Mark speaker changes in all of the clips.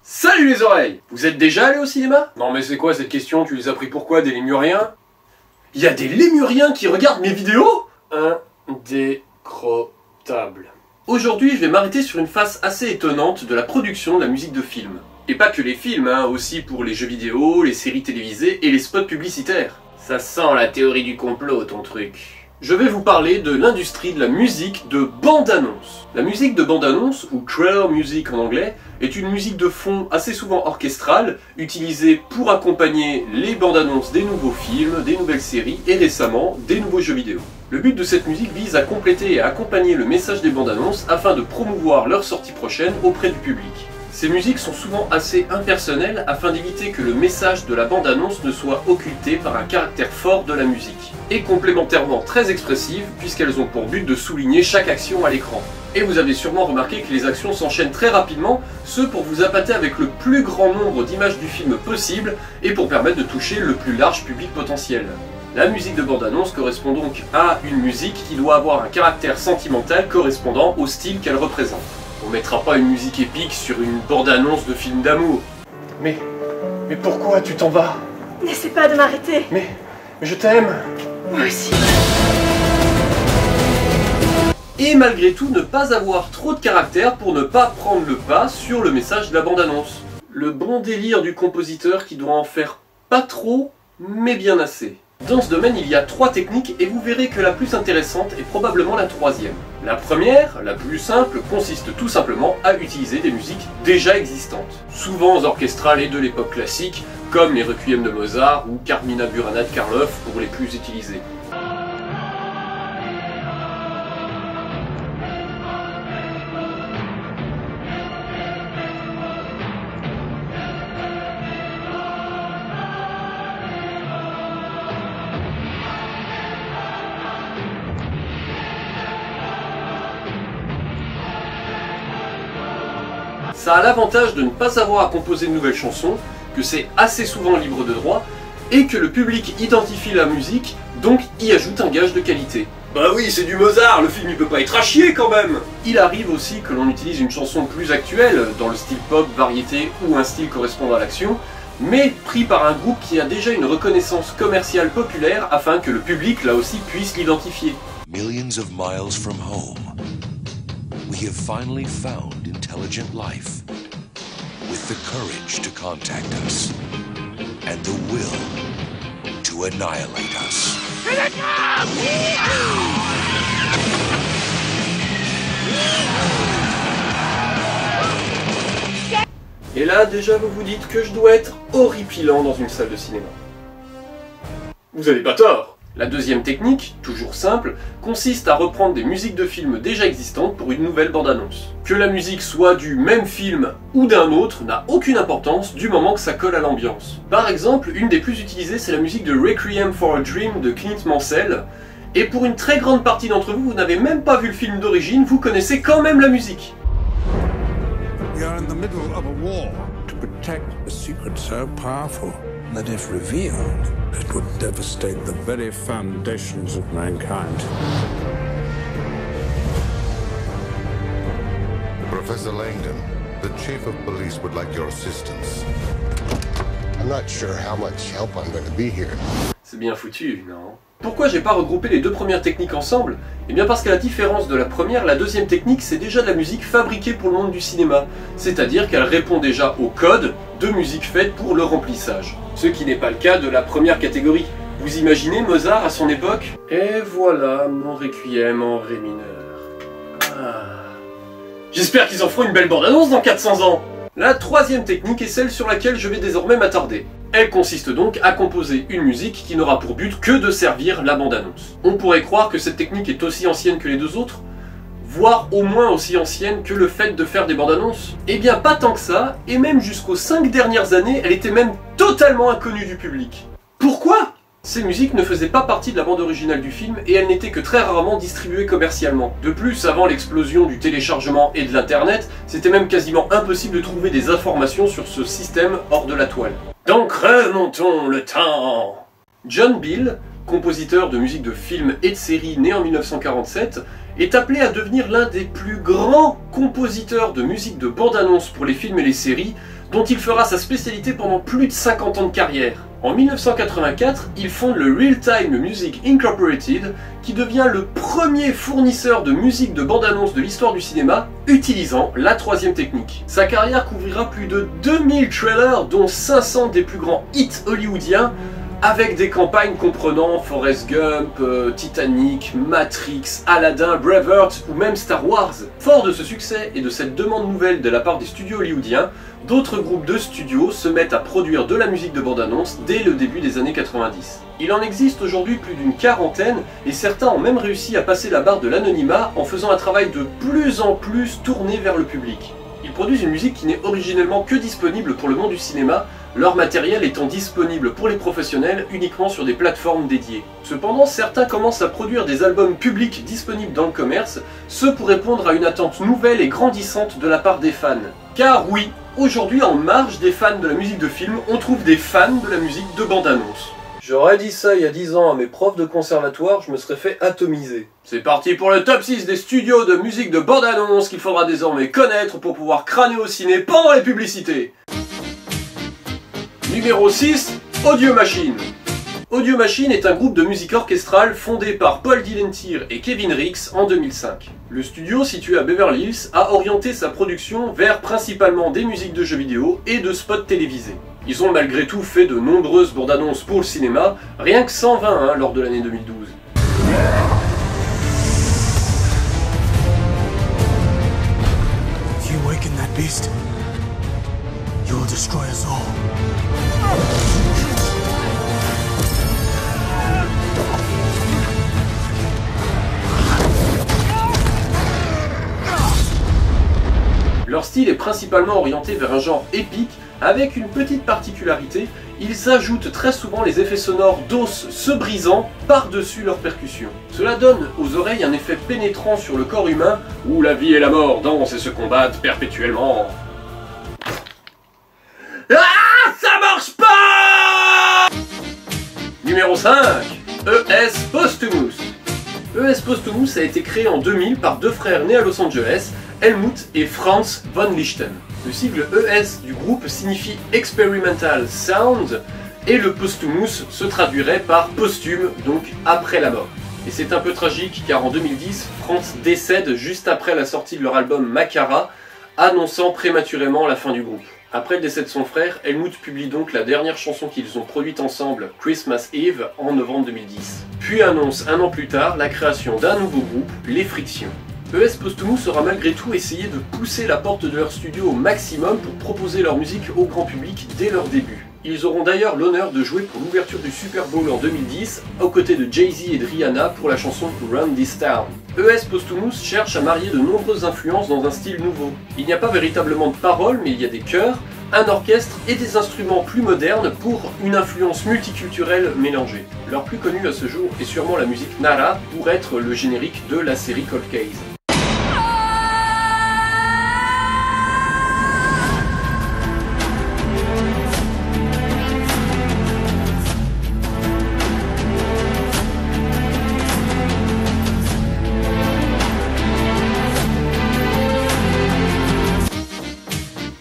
Speaker 1: Salut les oreilles! Vous êtes déjà allés au cinéma? Non mais c'est quoi cette question? Tu les as pris pourquoi? Des lémuriens? Il y a des lémuriens qui regardent mes vidéos? Indécrottable. Aujourd'hui, je vais m'arrêter sur une face assez étonnante de la production de la musique de film. Et pas que les films, hein, aussi pour les jeux vidéo, les séries télévisées et les spots publicitaires. Ça sent la théorie du complot, ton truc. Je vais vous parler de l'industrie de la musique de bande-annonce. La musique de bande-annonce, ou trailer music en anglais, est une musique de fond assez souvent orchestrale, utilisée pour accompagner les bandes-annonces des nouveaux films, des nouvelles séries et récemment des nouveaux jeux vidéo. Le but de cette musique vise à compléter et à accompagner le message des bandes-annonces afin de promouvoir leur sortie prochaine auprès du public. Ces musiques sont souvent assez impersonnelles afin d'éviter que le message de la bande-annonce ne soit occulté par un caractère fort de la musique, et complémentairement très expressives puisqu'elles ont pour but de souligner chaque action à l'écran. Et vous avez sûrement remarqué que les actions s'enchaînent très rapidement, ce pour vous appâter avec le plus grand nombre d'images du film possible et pour permettre de toucher le plus large public potentiel. La musique de bande-annonce correspond donc à une musique qui doit avoir un caractère sentimental correspondant au style qu'elle représente. On mettra pas une musique épique sur une bande-annonce de film d'amour. Mais pourquoi tu t'en vas?
Speaker 2: N'essaie pas de m'arrêter.
Speaker 1: Mais je t'aime.
Speaker 2: Moi aussi.
Speaker 1: Et malgré tout, ne pas avoir trop de caractère pour ne pas prendre le pas sur le message de la bande-annonce. Le bon délire du compositeur qui doit en faire pas trop, mais bien assez. Dans ce domaine, il y a 3 techniques et vous verrez que la plus intéressante est probablement la troisième. La première, la plus simple, consiste tout simplement à utiliser des musiques déjà existantes, souvent orchestrales et de l'époque classique, comme les Requiem de Mozart ou Carmina Burana de Karloff pour les plus utilisés. Ça a l'avantage de ne pas avoir à composer de nouvelles chansons, que c'est assez souvent libre de droit, et que le public identifie la musique, donc y ajoute un gage de qualité. Bah oui, c'est du Mozart, le film il peut pas être à chier quand même! Il arrive aussi que l'on utilise une chanson plus actuelle, dans le style pop, variété ou un style correspondant à l'action, mais pris par un groupe qui a déjà une reconnaissance commerciale populaire afin que le public là aussi puisse l'identifier.
Speaker 3: Millions of miles from home, we have finally found intelligent life with the courage to contact us and the will to annihilate us.
Speaker 1: Et là, déjà, vous vous dites que je dois être horripilant dans une salle de cinéma. Vous avez pas tort! La deuxième technique, toujours simple, consiste à reprendre des musiques de films déjà existantes pour une nouvelle bande-annonce. Que la musique soit du même film ou d'un autre n'a aucune importance du moment que ça colle à l'ambiance. Par exemple, une des plus utilisées, c'est la musique de Requiem for a Dream de Clint Mansell, et pour une très grande partie d'entre vous, vous n'avez même pas vu le film d'origine, vous connaissez quand même la musique.
Speaker 4: We are in the middle of a war to protect a secret so powerful that if revealed, it would devastate the very foundations of mankind.
Speaker 5: Professor Langdon, the chief of police would like your assistance. I'm not sure how much help I'm going to be here.
Speaker 1: C'est bien foutu, non? Pourquoi j'ai pas regroupé les deux premières techniques ensemble? Eh bien parce qu'à la différence de la première, la deuxième technique c'est déjà de la musique fabriquée pour le monde du cinéma. C'est-à-dire qu'elle répond déjà au code de musique faite pour le remplissage. Ce qui n'est pas le cas de la première catégorie. Vous imaginez Mozart à son époque? Et voilà mon Requiem en Ré mineur. J'espère qu'ils en feront une belle bande-annonce dans 400 ans! La troisième technique est celle sur laquelle je vais désormais m'attarder. Elle consiste donc à composer une musique qui n'aura pour but que de servir la bande-annonce. On pourrait croire que cette technique est aussi ancienne que les deux autres, voire au moins aussi ancienne que le fait de faire des bandes-annonces. Eh bien pas tant que ça, et même jusqu'aux 5 dernières années, elle était même totalement inconnue du public. Pourquoi ? Ces musiques ne faisaient pas partie de la bande originale du film et elles n'étaient que très rarement distribuées commercialement. De plus, avant l'explosion du téléchargement et de l'internet, c'était même quasiment impossible de trouver des informations sur ce système hors de la toile. Donc remontons le temps. John Bill, compositeur de musique de films et de séries né en 1947, est appelé à devenir l'un des plus grands compositeurs de musique de bande-annonce pour les films et les séries, dont il fera sa spécialité pendant plus de 50 ans de carrière. En 1984, il fonde le Real Time Music Incorporated, qui devient le premier fournisseur de musique de bande-annonce de l'histoire du cinéma, utilisant la troisième technique. Sa carrière couvrira plus de 2000 trailers, dont 500 des plus grands hits hollywoodiens, avec des campagnes comprenant Forrest Gump, Titanic, Matrix, Aladdin, Braveheart ou même Star Wars. Fort de ce succès et de cette demande nouvelle de la part des studios hollywoodiens, d'autres groupes de studios se mettent à produire de la musique de bande-annonce dès le début des années 90. Il en existe aujourd'hui plus d'une quarantaine et certains ont même réussi à passer la barre de l'anonymat en faisant un travail de plus en plus tourné vers le public. Ils produisent une musique qui n'est originellement que disponible pour le monde du cinéma, leur matériel étant disponible pour les professionnels uniquement sur des plateformes dédiées. Cependant, certains commencent à produire des albums publics disponibles dans le commerce, ce pour répondre à une attente nouvelle et grandissante de la part des fans. Car oui, aujourd'hui en marge des fans de la musique de film, on trouve des fans de la musique de bande-annonce. J'aurais dit ça il y a 10 ans à mes profs de conservatoire, je me serais fait atomiser. C'est parti pour le top 6 des studios de musique de bande-annonce qu'il faudra désormais connaître pour pouvoir crâner au ciné pendant les publicités. Numéro 6, Audio Machine. Audio Machine est un groupe de musique orchestrale fondé par Paul Dillentir et Kevin Rix en 2005. Le studio, situé à Beverly Hills, a orienté sa production vers principalement des musiques de jeux vidéo et de spots télévisés. Ils ont malgré tout fait de nombreuses bandes-annonces pour le cinéma, rien que 120 lors de l'année 2012.
Speaker 6: If you awaken that beast, you will destroy us all.
Speaker 1: Leur style est principalement orienté vers un genre épique, avec une petite particularité, ils ajoutent très souvent les effets sonores d'os se brisant par-dessus leurs percussions. Cela donne aux oreilles un effet pénétrant sur le corps humain, où la vie et la mort dansent et se combattent perpétuellement. Ah, ça marche pas! Numéro 5, ES Posthumus. ES Posthumus a été créé en 2000 par deux frères nés à Los Angeles, Helmut et Franz von Lichten. Le sigle ES du groupe signifie Experimental Sound et le Posthumus se traduirait par posthume, donc après la mort. Et c'est un peu tragique car en 2010, Franz décède juste après la sortie de leur album Macara, annonçant prématurément la fin du groupe. Après le décès de son frère, Helmut publie donc la dernière chanson qu'ils ont produite ensemble, Christmas Eve, en novembre 2010. Puis annonce un an plus tard la création d'un nouveau groupe, Les Frictions. ES Posthumus aura malgré tout essayé de pousser la porte de leur studio au maximum pour proposer leur musique au grand public dès leur début. Ils auront d'ailleurs l'honneur de jouer pour l'ouverture du Super Bowl en 2010, aux côtés de Jay-Z et de Rihanna pour la chanson Run This Town. ES Posthumus cherche à marier de nombreuses influences dans un style nouveau. Il n'y a pas véritablement de paroles, mais il y a des chœurs, un orchestre et des instruments plus modernes pour une influence multiculturelle mélangée. Leur plus connu à ce jour est sûrement la musique Nara, pour être le générique de la série Cold Case.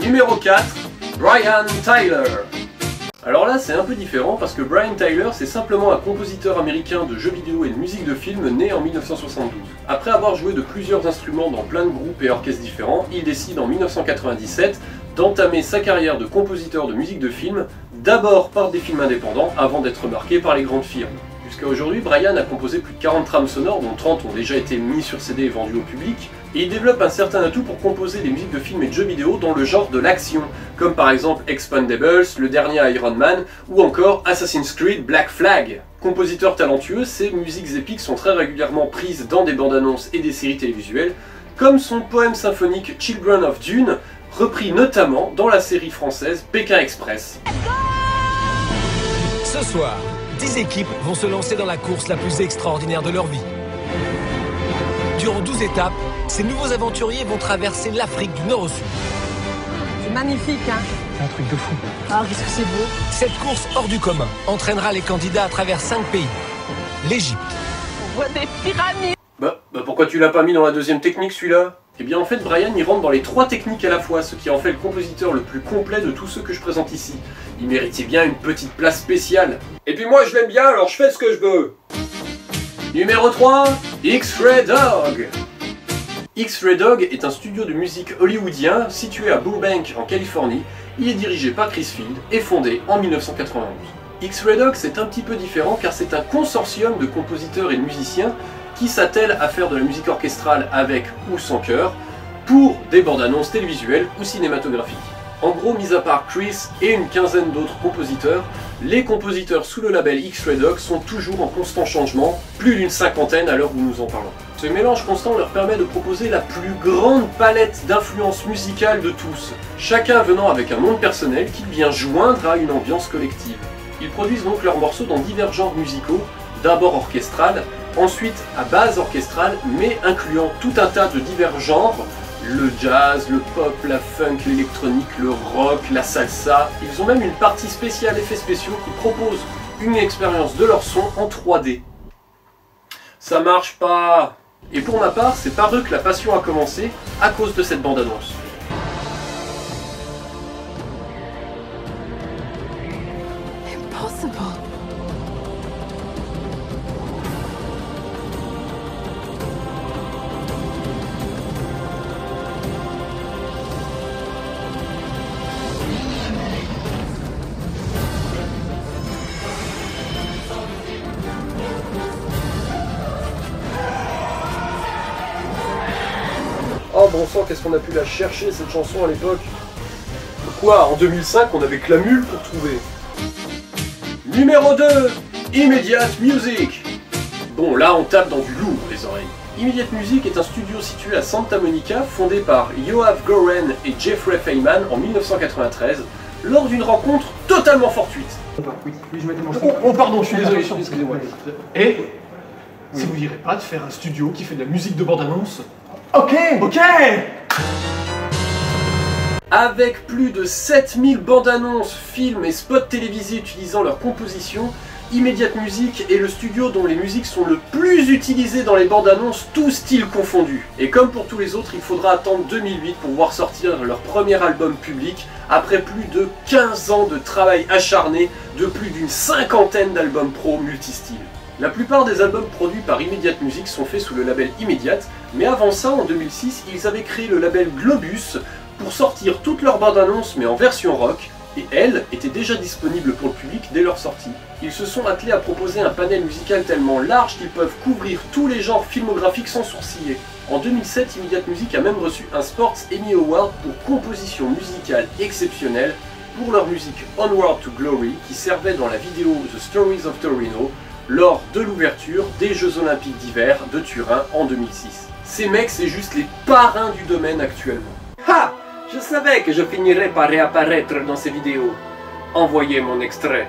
Speaker 1: Numéro 4, Brian Tyler. Alors là c'est un peu différent parce que Brian Tyler c'est simplement un compositeur américain de jeux vidéo et de musique de film né en 1972. Après avoir joué de plusieurs instruments dans plein de groupes et orchestres différents, il décide en 1997 d'entamer sa carrière de compositeur de musique de film, d'abord par des films indépendants avant d'être remarqué par les grandes firmes. Jusqu'à aujourd'hui, Brian a composé plus de 40 trames sonores, dont 30 ont déjà été mis sur CD et vendus au public, et il développe un certain atout pour composer des musiques de films et de jeux vidéo dans le genre de l'action, comme par exemple Expendables, le dernier Iron Man, ou encore Assassin's Creed Black Flag. Compositeur talentueux, ses musiques épiques sont très régulièrement prises dans des bandes annonces et des séries télévisuelles, comme son poème symphonique Children of Dune, repris notamment dans la série française Pékin Express.
Speaker 7: Ce soir, 10 équipes vont se lancer dans la course la plus extraordinaire de leur vie. Durant 12 étapes, ces nouveaux aventuriers vont traverser l'Afrique du Nord au Sud.
Speaker 8: C'est magnifique, hein?
Speaker 7: C'est un truc de fou.
Speaker 8: Ah, qu'est-ce que c'est beau!
Speaker 7: Cette course hors du commun entraînera les candidats à travers 5 pays. l'Égypte.
Speaker 8: On voit des pyramides.
Speaker 1: Bah pourquoi tu l'as pas mis dans la deuxième technique celui-là? Eh bien en fait Brian il rentre dans les 3 techniques à la fois, ce qui en fait le compositeur le plus complet de tous ceux que je présente ici. Il méritait bien une petite place spéciale. Et puis moi je l'aime bien alors je fais ce que je veux. Numéro 3, X-Ray Dog. X-Ray Dog est un studio de musique hollywoodien situé à Burbank en Californie. Il est dirigé par Chris Field et fondé en 1991. X-Ray Dog c'est un petit peu différent car c'est un consortium de compositeurs et de musiciens qui s'attellent à faire de la musique orchestrale avec ou sans chœur pour des bandes annonces télévisuelles ou cinématographiques. En gros, mis à part Chris et une quinzaine d'autres compositeurs, les compositeurs sous le label X-Ray Dog sont toujours en constant changement, plus d'une 50aine à l'heure où nous en parlons. Ce mélange constant leur permet de proposer la plus grande palette d'influences musicales de tous, chacun venant avec un monde personnel qu'il vient joindre à une ambiance collective. Ils produisent donc leurs morceaux dans divers genres musicaux, d'abord orchestral, ensuite à base orchestrale, mais incluant tout un tas de divers genres, le jazz, le pop, la funk, l'électronique, le rock, la salsa. Ils ont même une partie spéciale effets spéciaux qui propose une expérience de leur son en 3D. Ça marche pas. Et pour ma part, c'est par eux que la passion a commencé, à cause de cette bande-annonce.
Speaker 8: Impossible.
Speaker 1: Oh bon sang, qu'est-ce qu'on a pu la chercher cette chanson à l'époque? Quoi, en 2005 on avait que la mule pour trouver. Numéro 2, Immediate Music. Bon là on tape dans du lourd les oreilles. Immediate Music est un studio situé à Santa Monica, fondé par Yoav Goren et Jeffrey Feynman en 1993, lors d'une rencontre totalement fortuite.
Speaker 9: Oui, je m'étais mangé.
Speaker 1: Oh pardon, je suis désolé, excusez-moi.
Speaker 9: Et ça vous dirait pas de faire un studio qui fait de la musique de bande-annonce?
Speaker 1: Ok.
Speaker 9: Ok.
Speaker 1: Avec plus de 7000 bandes annonces, films et spots télévisés utilisant leur composition, Immediate Music est le studio dont les musiques sont le plus utilisées dans les bandes annonces, tous styles confondus. Et comme pour tous les autres, il faudra attendre 2008 pour voir sortir leur premier album public, après plus de 15 ans de travail acharné de plus d'une 50aine d'albums pro multistyles. La plupart des albums produits par Immediate Music sont faits sous le label Immediate, mais avant ça, en 2006, ils avaient créé le label Globus pour sortir toutes leurs bandes annonces mais en version rock, et elles étaient déjà disponibles pour le public dès leur sortie. Ils se sont attelés à proposer un panel musical tellement large qu'ils peuvent couvrir tous les genres filmographiques sans sourciller. En 2007, Immediate Music a même reçu un Sports Emmy Award pour composition musicale exceptionnelle pour leur musique Onward to Glory qui servait dans la vidéo The Stories of Torino lors de l'ouverture des Jeux Olympiques d'hiver de Turin en 2006. Ces mecs, c'est juste les parrains du domaine actuellement. Ha! Je savais que je finirais par réapparaître dans ces vidéos. Envoyez mon extrait.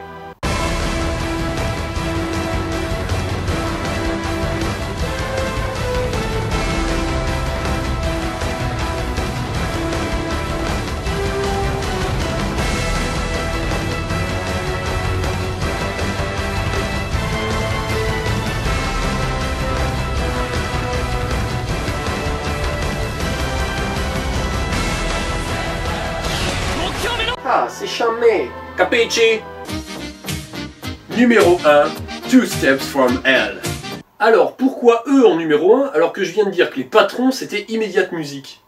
Speaker 1: Ah, c'est charmé. Capici? Numéro 1, Two Steps from Hell. Alors, pourquoi eux en numéro 1 alors que je viens de dire que les patrons c'était Immediate Music?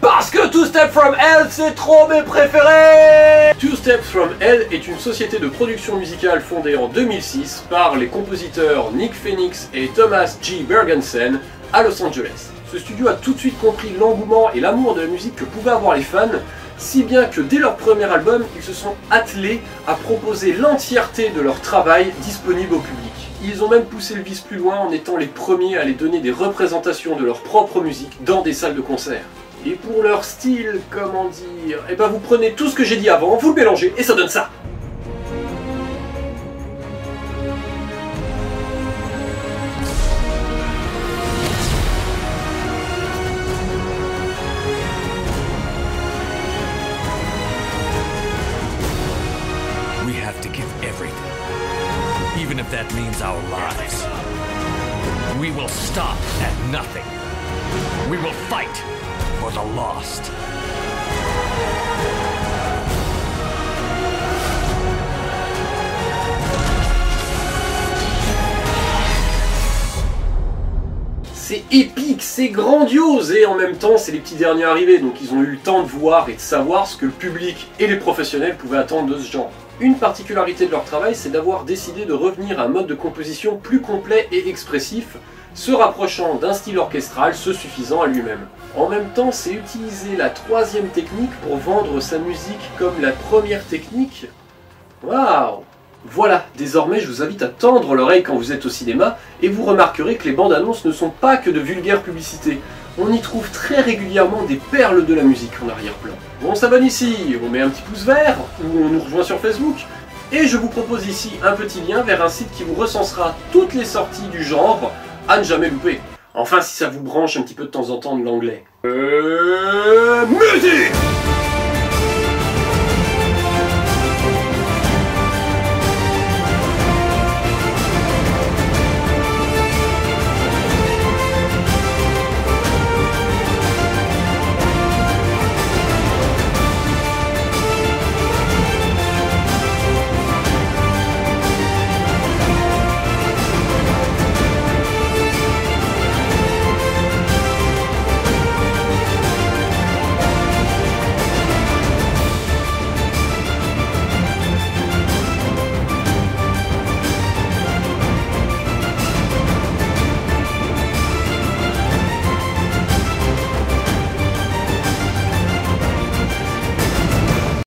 Speaker 1: Parce que Two Steps from Hell c'est trop mes préférés! Two Steps from Hell est une société de production musicale fondée en 2006 par les compositeurs Nick Phoenix et Thomas G. Bergensen à Los Angeles. Ce studio a tout de suite compris l'engouement et l'amour de la musique que pouvaient avoir les fans, si bien que dès leur premier album, ils se sont attelés à proposer l'entièreté de leur travail disponible au public. Ils ont même poussé le vice plus loin en étant les premiers à les donner des représentations de leur propre musique dans des salles de concert. Et pour leur style, comment dire, eh ben vous prenez tout ce que j'ai dit avant, vous le mélangez et ça donne ça.
Speaker 7: We have to give everything, even if
Speaker 10: that means our lives. We will stop at nothing. We will fight for the lost.
Speaker 1: C'est épique, c'est grandiose, et en même temps c'est les petits derniers arrivés, donc ils ont eu le temps de voir et de savoir ce que le public et les professionnels pouvaient attendre de ce genre. Une particularité de leur travail, c'est d'avoir décidé de revenir à un mode de composition plus complet et expressif, se rapprochant d'un style orchestral se suffisant à lui-même. En même temps, c'est utiliser la troisième technique pour vendre sa musique comme la première technique. Waouh! Voilà, désormais je vous invite à tendre l'oreille quand vous êtes au cinéma, et vous remarquerez que les bandes annonces ne sont pas que de vulgaires publicités. On y trouve très régulièrement des perles de la musique en arrière-plan. On s'abonne ici, on met un petit pouce vert, ou on nous rejoint sur Facebook, et je vous propose ici un petit lien vers un site qui vous recensera toutes les sorties du genre à ne jamais louper. Enfin, si ça vous branche un petit peu de temps en temps de l'anglais. Musique!